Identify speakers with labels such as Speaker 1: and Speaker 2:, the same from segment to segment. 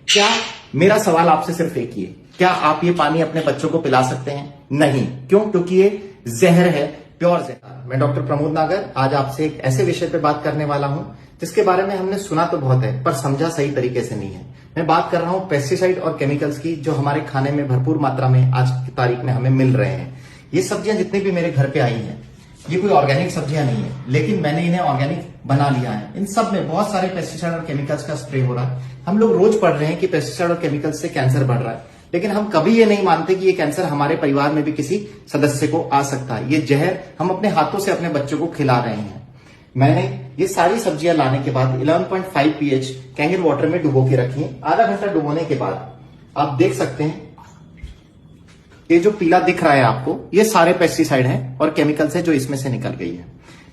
Speaker 1: क्या मेरा सवाल आपसे सिर्फ एक ही है, क्या आप ये पानी अपने बच्चों को पिला सकते हैं? नहीं। क्यों? क्योंकि ये जहर है, प्योर जहर। मैं डॉक्टर प्रमोद नागर आज आपसे एक ऐसे विषय पे बात करने वाला हूं जिसके बारे में हमने सुना तो बहुत है पर समझा सही तरीके से नहीं है। मैं बात कर रहा हूं पेस्टिसाइड और केमिकल्स की, जो हमारे खाने में भरपूर मात्रा में आज की तारीख में हमें मिल रहे हैं। ये सब्जियां जितनी भी मेरे घर पे आई हैं, ये कोई ऑर्गेनिक सब्जियां नहीं है, लेकिन मैंने इन्हें ऑर्गेनिक बना लिया है। इन सब में बहुत सारे पेस्टिसाइड और केमिकल्स का स्प्रे हो रहा है। हम लोग रोज पढ़ रहे हैं कि पेस्टिसाइड और केमिकल्स से कैंसर बढ़ रहा है, लेकिन हम कभी ये नहीं मानते कि ये कैंसर हमारे परिवार में भी किसी सदस्य को आ सकता है। ये जहर हम अपने हाथों से अपने बच्चों को खिला रहे हैं। मैंने ये सारी सब्जियां लाने के बाद 11.5 pH कैंगन वाटर में डुबो के रखी है। आधा घंटा डुबोने के बाद आप देख सकते हैं, ये जो पीला दिख रहा है आपको, ये सारे पेस्टिसाइड हैं और केमिकल्स है जो इसमें से निकल गई है।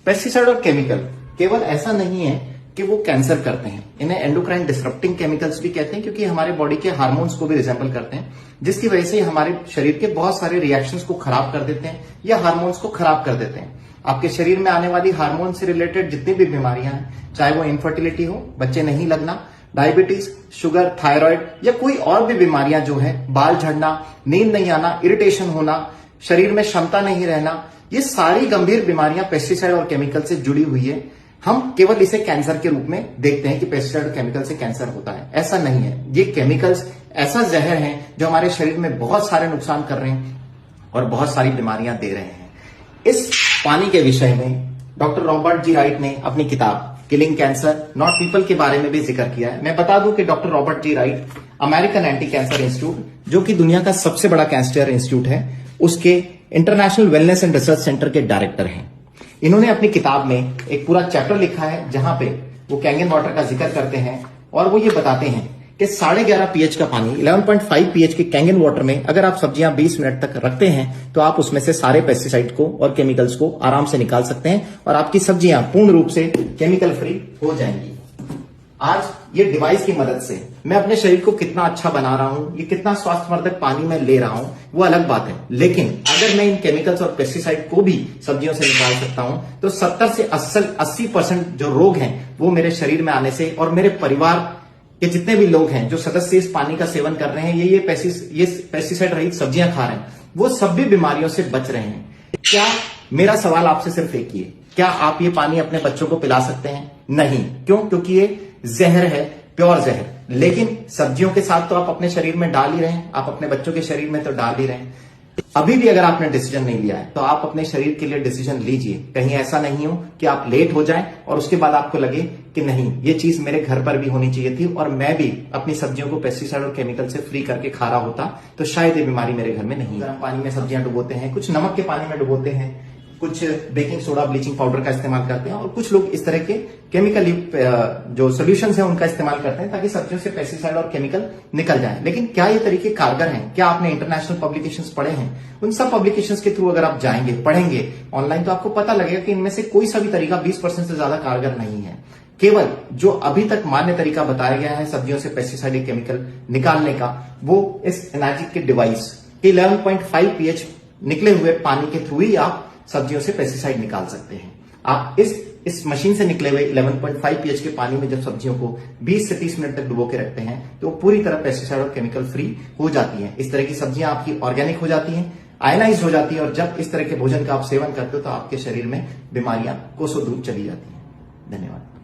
Speaker 1: पेस्टिसाइड और केमिकल केवल ऐसा नहीं है कि वो कैंसर करते हैं, इन्हें एंडोक्राइन डिसरप्टिंग केमिकल्स भी कहते हैं, क्योंकि हमारे बॉडी के हार्मोन्स को भी रिजेंबल करते हैं, जिसकी वजह से हमारे शरीर के बहुत सारे रिएक्शंस को खराब कर देते हैं या हार्मोन्स को खराब कर देते हैं। आपके शरीर में आने वाली हार्मोन से रिलेटेड जितनी भी बीमारियां हैं, चाहे वो इनफर्टिलिटी हो, बच्चे नहीं लगना, डायबिटीज, शुगर, थायराइड या कोई और भी बीमारियां जो है, बाल झड़ना, नींद नहीं आना, इरिटेशन होना, शरीर में क्षमता नहीं रहना, ये सारी गंभीर बीमारियां पेस्टिसाइड और केमिकल से जुड़ी हुई है। हम केवल इसे कैंसर के रूप में देखते हैं कि पेस्टिसाइड और केमिकल से कैंसर होता है, ऐसा नहीं है। ये केमिकल्स ऐसा जहर है जो हमारे शरीर में बहुत सारे नुकसान कर रहे हैं और बहुत सारी बीमारियां दे रहे हैं। इस पानी के विषय में डॉक्टर रॉबर्ट जी राइट ने अपनी किताब किलिंग कैंसर नॉट पीपल के बारे में भी जिक्र किया है। मैं बता दूं कि doctor Robert ji Wright American anti cancer institute, जो कि दुनिया का सबसे बड़ा कैंसर इंस्टीट्यूट है, उसके international wellness and research centre के डायरेक्टर हैं। इन्होंने अपनी किताब में एक पूरा चैप्टर लिखा है जहां पे वो कैंगन वाटर का जिक्र करते हैं और वो ये बताते हैं कि 11.5 pH का पानी 11.5 pH के कैंगन वाटर में अगर आप सब्जियां 20 मिनट तक रखते हैं तो आप उसमें से सारे पेस्टिसाइड को और केमिकल्स को आराम से निकाल सकते हैं और आपकी सब्जियां पूर्ण रूप से केमिकल फ्री हो जाएंगी। आज ये डिवाइस की मदद से मैं अपने शरीर को कितना अच्छा बना रहा हूं, ये कितना स्वास्थ्यवर्धक पानी मैं ले रहा हूं, वो अलग बात है, लेकिन अगर मैं इन केमिकल्स और पेस्टिसाइड को भी सब्जियों से निकाल सकता हूं तो 70 से 80% जो रोग हैं वो मेरे शरीर में आने से और मेरे परिवार के जितने भी लोग हैं जो सदस्य इस पानी का सेवन कर रहे हैं, ये पेस्टिसाइड रहित सब्जियां खा रहे हैं, वो सब भी बीमारियों से बच रहे हैं। क्या मेरा सवाल आपसे सिर्फ एक ही है, क्या आप ये पानी अपने बच्चों को पिला सकते हैं? नहीं। क्यों? क्योंकि ये जहर है, प्योर जहर। लेकिन सब्जियों के साथ तो आप अपने शरीर में डाल ही रहे हैं, आप अपने बच्चों के शरीर में तो डाल ही रहे हैं। अभी भी अगर आपने डिसीजन नहीं लिया है तो आप अपने शरीर के लिए डिसीजन लीजिए। कहीं ऐसा नहीं हो कि आप लेट हो जाएं और उसके बाद आपको लगे कि नहीं, ये चीज मेरे घर पर भी होनी चाहिए थी और मैं भी अपनी सब्जियों को पेस्टिसाइड और केमिकल से फ्री करके खा रहा होता तो शायद ये बीमारी मेरे घर में नहीं। गर्म पानी में सब्जियां डुबोते हैं, कुछ नमक के पानी में डुबोते हैं, कुछ बेकिंग सोडा, ब्लीचिंग पाउडर का इस्तेमाल करते हैं और कुछ लोग इस तरह के केमिकल जो सोल्यूशंस हैं उनका इस्तेमाल करते हैं ताकि सब्जियों से पेस्टिसाइड और केमिकल निकल जाए। लेकिन क्या ये तरीके कारगर हैं? क्या आपने इंटरनेशनल पब्लिकेशंस पढ़े हैं? उन सब पब्लिकेशंस के थ्रू अगर आप जाएंगे, पढ़ेंगे ऑनलाइन, तो आपको पता लगेगा कि इनमें से कोई सा भी तरीका 20% से ज्यादा कारगर नहीं है। केवल जो अभी तक मान्य तरीका बताया गया है सब्जियों से पेस्टिसाइड केमिकल निकालने का, वो इस एनर्जी के डिवाइस के 11.5 pH निकले हुए पानी के थ्रू ही आप सब्जियों से पेस्टिसाइड निकाल सकते हैं। आप इस मशीन से निकले हुए 11.5 pH के पानी में जब सब्जियों को 20 से 30 मिनट तक डुबो के रखते हैं तो पूरी तरह पेस्टिसाइड और केमिकल फ्री हो जाती हैं। इस तरह की सब्जियां आपकी ऑर्गेनिक हो जाती हैं, आयनाइज हो जाती है और जब इस तरह के भोजन का आप सेवन करते हो तो आपके शरीर में बीमारियां कोसों दूर चली जाती हैं। धन्यवाद।